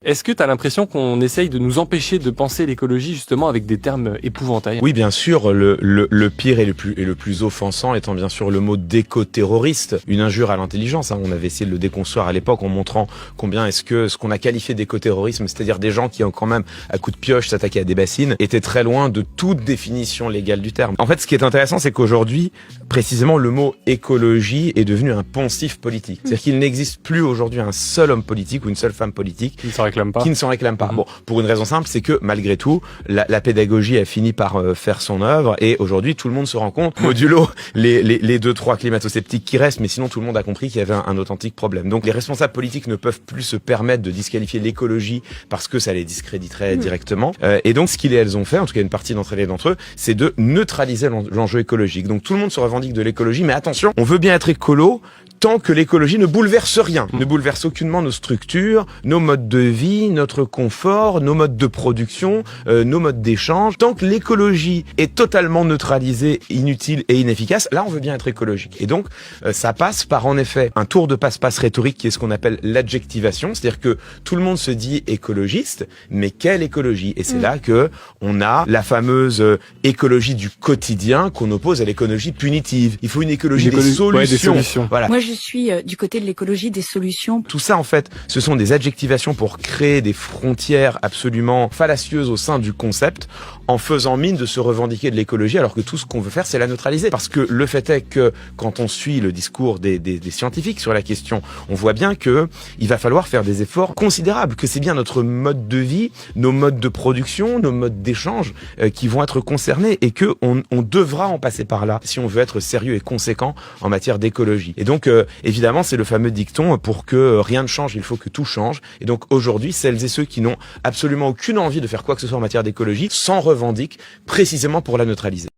Est-ce que tu as l'impression qu'on essaye de nous empêcher de penser l'écologie justement avec des termes épouvantails? Oui, bien sûr, le pire et le plus offensant étant bien sûr le mot d'éco-terroriste, une injure à l'intelligence. On avait essayé de le déconstruire à l'époque en montrant combien est-ce que ce qu'on a qualifié d'éco-terrorisme, c'est-à-dire des gens qui ont quand même à coups de pioche s'attaqué à des bassines, était très loin de toute définition légale du terme. En fait, ce qui est intéressant, c'est qu'aujourd'hui, précisément, le mot écologie est devenu un poncif politique. C'est-à-dire qu'il n'existe plus aujourd'hui un seul homme politique ou une seule femme politique qui ne s'en réclame pas. Bon, pour une raison simple, c'est que malgré tout, la pédagogie a fini par faire son œuvre et aujourd'hui tout le monde se rend compte, modulo les 2-3 climato-sceptiques qui restent, mais sinon tout le monde a compris qu'il y avait un authentique problème. Donc les responsables politiques ne peuvent plus se permettre de disqualifier l'écologie parce que ça les discréditerait directement. Et donc ce qu'ils et elles ont fait, en tout cas une partie d'entre elles et d'entre eux, c'est de neutraliser l'enjeu écologique. Donc tout le monde se revendique de l'écologie, mais attention, on veut bien être écolo tant que l'écologie ne bouleverse rien, ne bouleverse aucunement nos structures, nos modes de vie, notre confort, nos modes de production, nos modes d'échange. Tant que l'écologie est totalement neutralisée, inutile et inefficace, là on veut bien être écologique. Et donc ça passe par en effet un tour de passe-passe rhétorique qui est ce qu'on appelle l'adjectivation, c'est-à-dire que tout le monde se dit écologiste, mais quelle écologie? Et c'est là que on a la fameuse écologie du quotidien qu'on oppose à l'écologie punitive. Il faut une écologie des solutions. Ouais, des solutions. Voilà. Moi, je suis du côté de l'écologie des solutions. Tout ça, en fait, ce sont des adjectivations pour créer des frontières absolument fallacieuses au sein du concept, en faisant mine de se revendiquer de l'écologie, alors que tout ce qu'on veut faire, c'est la neutraliser. Parce que le fait est que, quand on suit le discours des scientifiques sur la question, on voit bien que il va falloir faire des efforts considérables, que c'est bien notre mode de vie, nos modes de production, nos modes d'échange qui vont être concernés, et que on devra en passer par là si on veut être sérieux et conséquent en matière d'écologie. Et donc, évidemment, c'est le fameux dicton, pour que rien ne change, il faut que tout change. Et donc aujourd'hui, celles et ceux qui n'ont absolument aucune envie de faire quoi que ce soit en matière d'écologie s'en revendiquent précisément pour la neutraliser.